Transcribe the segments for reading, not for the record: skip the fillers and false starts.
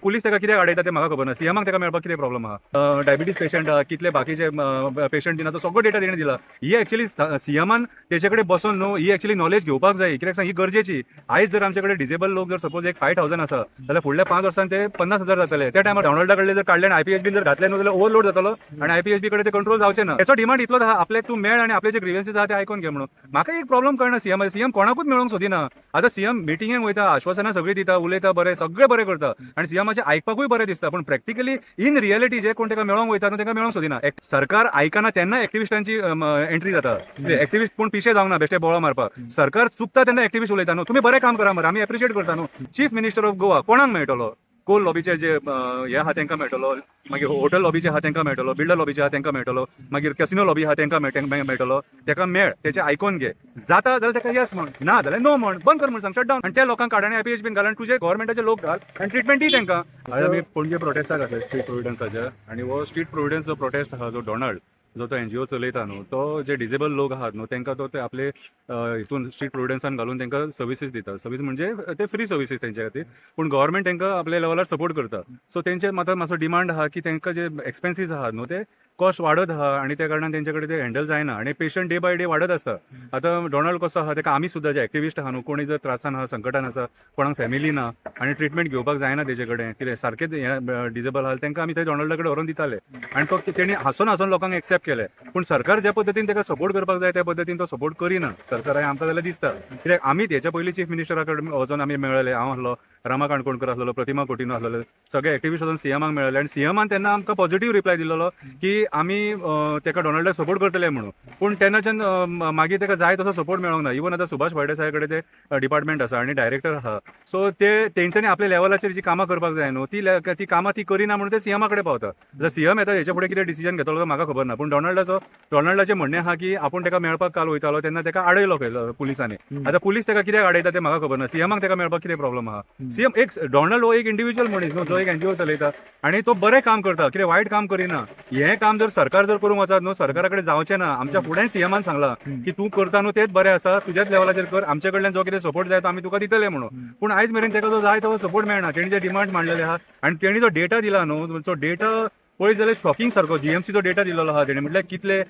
Police ताका कित्याक आडयता तें म्हाका खबर ना. सीएमाक ताका मेळपाक कितें प्रॉब्लम आहा? डायबिटीज पेशंट आहा, कितले बाकीचे पेशंट दिना तो सगळो डेटा तेणें दिला. ही एक्चुअली सीएमान तेचे कडेन बसून न्हू ही एक्चुअली नॉलेज घेवपाक जाय. कित्याक सांग ही गरजेची. आयज जर आमचे कडेन डिसेबल लोक जर सपोज एक 5,000 आसा जाल्यार फुडल्या 5 वर्सांत ते 50,000 जातले. त्या टायमार डॉनल्डा कडले जर काडले आनी आयपीएचबी जर घातले न्हू जाल्यार ओव्हरलोड जातलो आनी आयपीएचबी कडेन ते कंट्रोल जावचे ना. त्याचो डिमांड इतलोच आहा आपल्याक तूं मेळ आनी आपले जे ग्रीव्हन्सीस आहा ते आयकून घे म्हणून. म्हाका एक प्रॉब्लम कळना सीएम कोणाकूच मेळोंक सोदिना. आतां सीएम मिटिंगेक वयता, आश्वासनां सगळी दिता, उलयता बरें, सगळें बरें करता आनी सीएमाचे आयकपाकूय बरें दिसता. पूण प्रॅक्टिकली इन रियलिटी जे कोण ताका मेळोंक वयता न्हू ताका मेळोंक सोदिना. सरकार आयकना तेन्ना एक्टिविस्टांची एंट्री जाता. एक्टिविस्ट कोण पिशे जावंक ना बेश्टे बोळो मारपाक. सरकार चुकता तेन्ना एक्टिविस्ट उलयता न्हू. तुमी बरें काम करा मरे, आमी एप्रिशिएट करता न्हू. चीफ मिनिस्टर ऑफ गोवा कोणाक मेळटलो? कोल लॉबीचे जे हे आहा तांकां मेळटलो, मागीर हॉटेल लॉबीचे आहा तांकां मेळटलो, बिल्डर लॉबीचे आहा तांकां मेळटलो, मागीर कॅसिनो लॉबी आहा तांकां मेळटलो. ताका मेळ, तेचे आयकून घे. जाता जाल्यार ताका येस म्हण, ना जाल्यार नो म्हण, बंद कर म्हण सांग, शट डावन. आनी त्या लोकांक काड आनी आयपीएचबीन घाल आनी तुजे गव्हर्मेंटाचे लोक घाल आनी ट्रिटमेंट दी तांकां. आमी पणजे प्रोटेस्टाक घातले स्ट्रीट प्रोविडन्साचे. आनी हो स्ट्रीट प्रोविडन्स जो प्रोटेस्ट आहा जो डॉनल्ड जो तो एनजीओ चलयता न्हू, तो जे डिसेबल लोक आहात न्हू तांकां तो ते आपले हितून स्ट्रीट प्रोविडन्सान घालून तांकां सर्विसीस दिता. सर्वीस म्हणजे ते फ्री सर्विसीस तेंचे खातीर. पूण गव्हर्मेंट तांकां आपल्या लेवलार सपोर्ट करता. सो तेंचे मातसो डिमांड आहा की तांकां जे एक्सपेन्सीस आहात न्हू ते कॉस्ट वाडत आहा आनी त्या कारणान तेंचे कडेन ते हँडल जायना आनी पेशंट डे बाय डे वाडत आसता. आतां डॉनल्ड कसो आहा ताका आमी सुद्दां जे एक्टिविस्ट आहा न्हू, कोणी जर त्रासान आहा, संकटान आसा, कोणाक फॅमिली ना आनी ट्रिटमेंट घेवपाक जायना तेजे कडेन, कितें सारकेंच हे डिसेबल आहा तांकां आमी थंय डॉनल्डा कडेन व्हरून दिताले आनी तो तेणी हांसून हांसून लोकांक एक्सेप्ट केले. पूण सरकार ज्या पद्दतीन ताका सपोर्ट करपाक जाय त्या पद्दतीन तो सपोर्ट करिना. सरकार आमकां जाल्यार दिसता. कित्याक आमी तेच्या पयलीं चीफ मिनिस्टरा कडेन वचून आमी मेळ्ळे. हांव आसलो, रामा काणकोणकर आसलो, प्रतिमा कोटिनो आसलो, सगळे एक्टिविस्ट वचून सीएमाक मेळ्ळे आनी सीएमान तेन्ना आमकां पॉझिटिव्ह रिप्लाय दिल्लो की आमी ताका डॉनल्डाक सपोर्ट करतले म्हणून. पूण तेन्नाच्यान मागीर ताका जाय तसो सपोर्ट मेळोंक ना. इवन आतां सुभाष फळदेसाय कडेन ते डिपार्टमेंट आसा आनी डायरेक्टर आहा. सो ते तेंच्यांनी आपल्या लेवलाचेर जी कामां करपाक जाय न्हू ती कामां ती करिना म्हणून ते सीएमा कडेन पावता. जर सीएम येता हेच्या फुडें कितें डिसिजन घेतलो म्हाका खबर ना. पूण डॉनल्डाचें म्हणणें आहा की आपूण ताका मेळपाक काल वयतालो तेन्ना ताका आडयलो खंय पुलिसांनी. आतां पुलीस ताका कित्याक आडयता तें म्हाका खबर ना. सीएमाक ताका मेळपाक कितें प्रॉब्लम आहा? सीएम एक डॉनल्ड हो एक इंडिव्हिज्युअल मनीस न्हू, जो एक एनजीओ चलयता आनी तो बरें काम करता, कितें वायट काम करिना. हें काम जर सरकार जर करूंक वचत न्हू, सरकारा कडेन जावचें ना. आमच्या फुडें सीएमान सांगलां की तूं करता न्हू तेच बरें आसा, तुज्याच लेवलाचेर कर, आमचे कडल्यान जो कितें सपोर्ट जाय तो आमी तुका दितले म्हणून. पूण आयज मेरेन ताका जो जाय तो सपोर्ट मेळना. तेणी जे डिमांड मांडलेले आहा आनी तेणी जो डेटा दिला न्हू, तो डेटा पळयत जाल्यार शॉकिंग सारको. जीएमसीचो डेटा दिल्लो आहा तेणी, म्हटल्यार कितले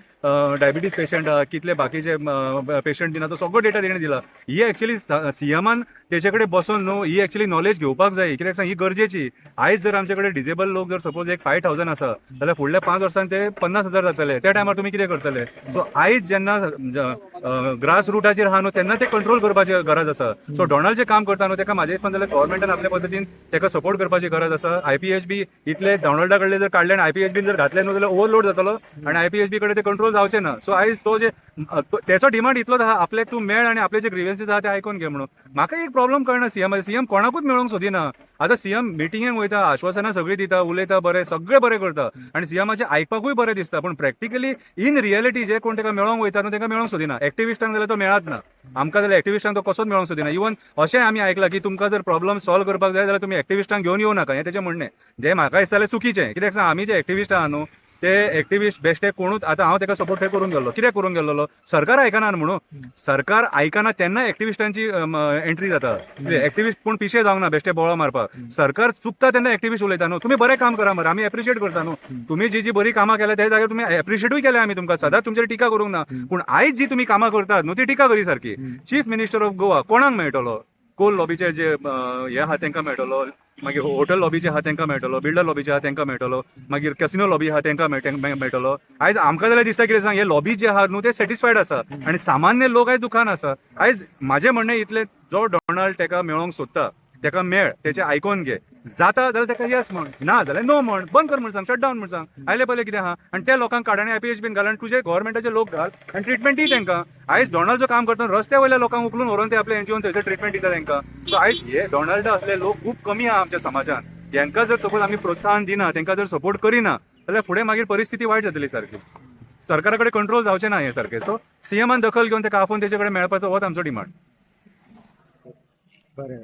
डायबिटीज पेशंट आहा, कितले बाकीचे पेशंट दिना, तो सगळो डेटा तेणी दिला. ही एक्चुअली सीएमान तेचे कडेन बसून न्हू ही एक्चुअली नॉलेज घेवपाक जाय. कित्याक सांग ही गरजेची. आयज जर आमचे कडेन डिसेबल लोक जर सपोज एक 5,000 आसा जाल्यार फुडल्या 5 वर्सांत ते 50,000 जातले. त्या टायमार तुमी कितें करतले? सो आयज जेन्ना ग्रास रुटाचेर आहा न्हू तेन्ना ते कंट्रोल करपाची गरज आसा. सो डॉनल्ड जे काम करता न्हू ताका म्हाजे हिसपान जाल्यार गव्हर्मेंटान आपल्या पद्दतीन ताका सपोर्ट करपाची गरज आसा. आयपीएचबी इतले डॉनल्डा कडले जर काडले आनी आयपीएचबी जर घातले न्हू जाल्यार ओव्हरलोड जातलो आनी आयपीएचबी कडेन ते कंट्रोल जावचे ना. सो आयज तो जे तेचो डिमांड इतलोच आहा आपल्याक तूं मेळ आनी आपले जे ग्रीव्हन्सीस आहा ते आयकून घे म्हणून. म्हाका एक प्रॉब्लम कळना सीएम कोणाकूच मेळोंक सोदिना. आतां सीएम मिटिंगेक वयता, आश्वासनां सगळी दिता, उलयता बरें, सगळें बरें करता आनी सीएमाचे आयकपाकूय बरें दिसता. पूण प्रॅक्टिकली इन रियलिटी जे कोण ताका मेळोंक वयता न्हू ताका मेळोंक सोदिना. एक्टिविस्टांक जाल्यार तो मेळत ना. आमकां जाल्यार एक्टिविस्टांक तो कसोच मेळोंक सोदिना. इवन अशें आमी आयकलां की तुमकां जर प्रॉब्लम सॉल्व करपाक जाय जाल्यार तुमी एक्टिविस्टांक घेवन येवं नाका, हें तेचें म्हणणें. जें म्हाका दिसता जाल्यार चुकीचें. कित्याक सांग आमी जे एक्टिविस्ट आहा न्हू ते एक्टिविस्ट बेश्टे कोणूच. आतां हांव ताका सपोर्ट थंय करून गेल्लो. कित्याक करून गेल्लो? सरकार आयकना म्हणून. सरकार आयकना तेन्ना एक्टिविस्टांची एंट्री जाता. एक्टिविस्ट कोण पिशे जावंक ना बेश्टे बोळो मारपाक. सरकार चुकता तेन्ना एक्टिविस्ट उलयता न्हू. तुमी बरें काम करा मरे, आमी एप्रिशिएट करता न्हू. तुमी जी बरी कामां केल्या त्या जाग्यार तुमी एप्रिशिएटूय केल्या आमी तुमकां. सदांच तुमचेर टिका करूंक ना. पूण आयज जी तुमी कामां करतात न्हू ती टिका करी सारकी. चीफ मिनिस्टर ऑफ गोवा कोणाक मेळटलो? कोल लॉबीचे जे हे आहा तांकां मेळटलो, मागीर हॉटेल लॉबीचे आहा तांकां मेळटलो, बिल्डर लॉबीचे आहा तांकां मेळटलो, मागीर कॅसिनो लॉबी आहा तांकां मेळटलो. आयज आमकां जाल्यार दिसता कितें सांग, हे लॉबी जे आहा न्हू ते सॅटिस्फायड आसा आनी सामान्य लोक आयज दुखान आसा. आयज म्हाजें म्हणणें इतलें, जो डॉनल्ड ताका मेळोंक सोदता ताका मेळ, तेचे आयकून घे. जाता जाल्यार ताका येस म्हण, ना जाल्यार नो म्हण, बंद कर म्हण सांग, शट डावन म्हण सांग. आयले पयले कितें आहा आनी त्या लोकांक काड आनी आयपीएचबीन घाल आनी तुजे गव्हर्मेंटाचे लोक घाल आनी ट्रिटमेंट दी तांकां. आयज डॉनल्ड जो काम करता रस्त्या वयल्या लोकांक उखलून व्हरून ते आपल्या एनजीओन थंयसर ट्रिटमेंट दिता तांकां. सो आयज हे डॉनल्डा असले लोक खूब कमी आहा आमच्या समाजान. हांकां जर सपोज आमी प्रोत्साहन दिना, तांकां जर सपोर्ट करिना जाल्यार फुडें मागीर परिस्थिती वायट जातली सारकी. सरकारा कडेन कंट्रोल जावचें ना हें सारकें. सो सीएमान दखल घेवन ताका आफोवन तेचे कडेन मेळपाचो होच आमचो डिमांड.